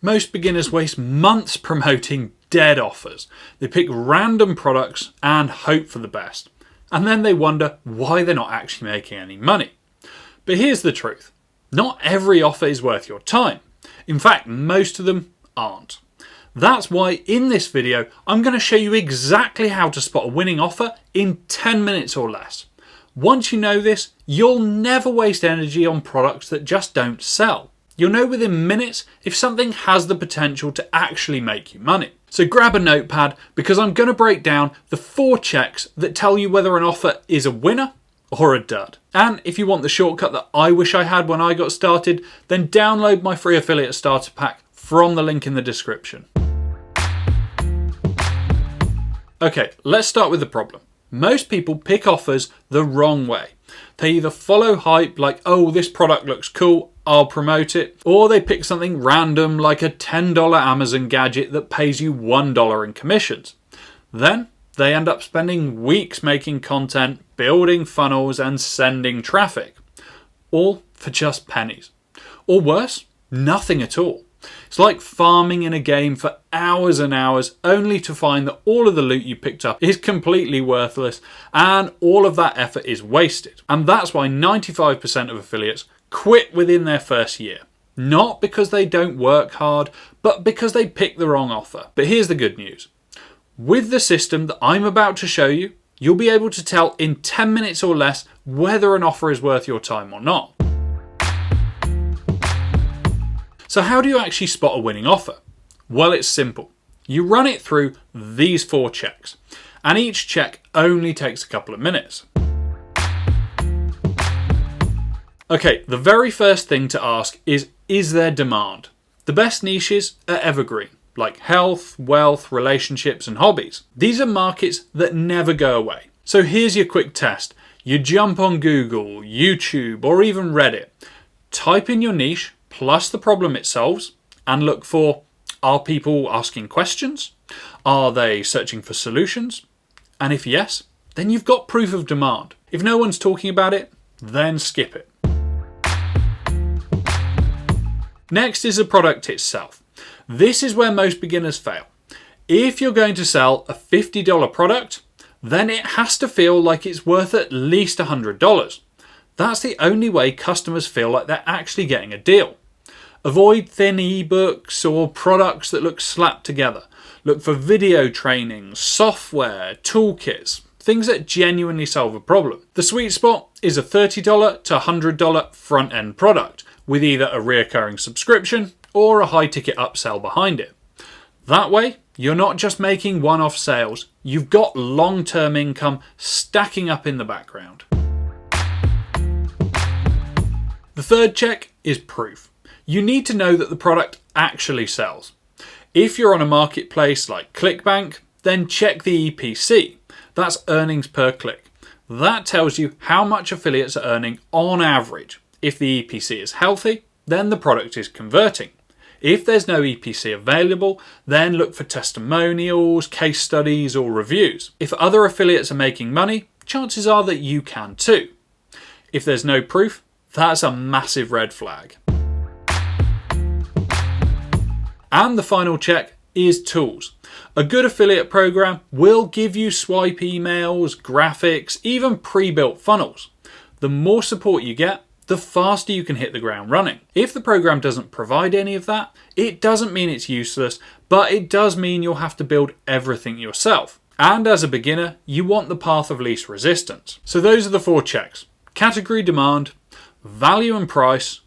Most beginners waste months promoting dead offers. They pick random products and hope for the best. And then they wonder why they're not actually making any money. But here's the truth. Not every offer is worth your time. In fact, most of them aren't. That's why in this video, I'm going to show you exactly how to spot a winning offer in 10 minutes or less. Once you know this, you'll never waste energy on products that just don't sell. You'll know within minutes if something has the potential to actually make you money. So grab a notepad because I'm going to break down the 4 checks that tell you whether an offer is a winner or a dud. And if you want the shortcut that I wish I had when I got started, then download my free affiliate starter pack from the link in the description. Okay, let's start with the problem. Most people pick offers the wrong way. They either follow hype like, oh, this product looks cool, I'll promote it, or they pick something random like a $10 Amazon gadget that pays you $1 in commissions. Then they end up spending weeks making content, building funnels and sending traffic, all for just pennies. Or worse, nothing at all. It's like farming in a game for hours and hours only to find that all of the loot you picked up is completely worthless and all of that effort is wasted. And that's why 95% of affiliates quit within their first year. Not because they don't work hard, but because they picked the wrong offer. But here's the good news. With the system that I'm about to show you, you'll be able to tell in 10 minutes or less whether an offer is worth your time or not. So how do you actually spot a winning offer? Well, it's simple. You run it through these 4 checks, and each check only takes a couple of minutes. Okay, the very first thing to ask is there demand? The best niches are evergreen, like health, wealth, relationships, and hobbies. These are markets that never go away. So here's your quick test. You jump on Google, YouTube, or even Reddit. Type in your niche, plus the problem it solves, and look for, are people asking questions? Are they searching for solutions? And if yes, then you've got proof of demand. If no one's talking about it, then skip it. Next is the product itself. This is where most beginners fail. If you're going to sell a $50 product, then it has to feel like it's worth at least $100. That's the only way customers feel like they're actually getting a deal. Avoid thin ebooks or products that look slapped together. Look for video trainings, software, toolkits, things that genuinely solve a problem. The sweet spot is a $30 to $100 front-end product with either a recurring subscription or a high-ticket upsell behind it. That way, you're not just making one-off sales, you've got long-term income stacking up in the background. The third check is proof. You need to know that the product actually sells. If you're on a marketplace like ClickBank, then check the EPC. That's earnings per click. That tells you how much affiliates are earning on average. If the EPC is healthy, then the product is converting. If there's no EPC available, then look for testimonials, case studies, or reviews. If other affiliates are making money, chances are that you can too. If there's no proof, that's a massive red flag. And the final check is tools. A good affiliate program will give you swipe emails, graphics, even pre-built funnels. The more support you get, the faster you can hit the ground running. If the program doesn't provide any of that, it doesn't mean it's useless, but it does mean you'll have to build everything yourself. And as a beginner, you want the path of least resistance. So those are the 4 checks. Category demand, value and price,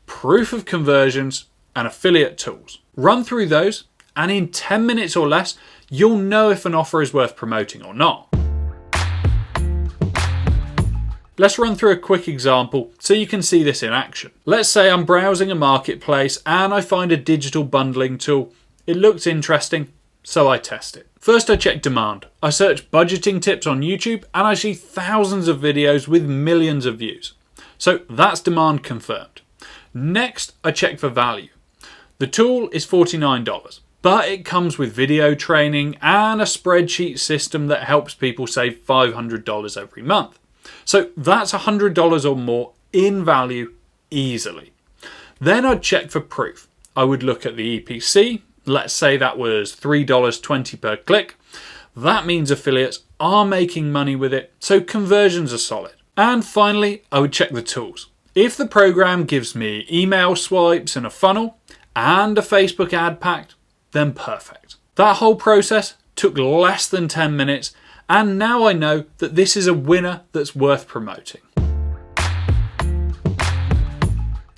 proof of conversions, and affiliate tools. Run through those, and in 10 minutes or less, you'll know if an offer is worth promoting or not. Let's run through a quick example so you can see this in action. Let's say I'm browsing a marketplace and I find a digital bundling tool. It looks interesting, so I test it. First I check demand. I search budgeting tips on YouTube and I see thousands of videos with millions of views. So that's demand confirmed. Next I check for value. The tool is $49, but it comes with video training and a spreadsheet system that helps people save $500 every month. So that's $100 or more in value easily. Then I'd check for proof. I would look at the EPC. Let's say that was $3.20 per click. That means affiliates are making money with it, so conversions are solid. And finally, I would check the tools. If the program gives me email swipes and a funnel and a Facebook ad pack, then perfect. That whole process took less than 10 minutes, and now I know that this is a winner that's worth promoting.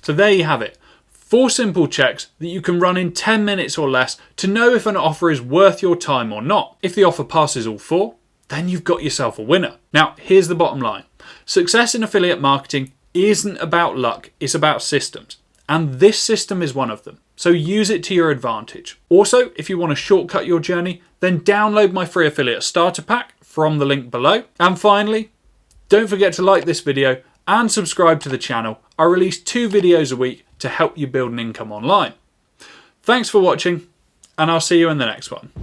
So there you have it. 4 simple checks that you can run in 10 minutes or less to know if an offer is worth your time or not. If the offer passes all 4, then you've got yourself a winner. Now, here's the bottom line. Success in affiliate marketing isn't about luck, it's about systems. And this system is one of them. So use it to your advantage. Also, if you want to shortcut your journey, then download my free affiliate starter pack from the link below. And finally, don't forget to like this video and subscribe to the channel. I release 2 videos a week to help you build an income online. Thanks for watching, and I'll see you in the next one.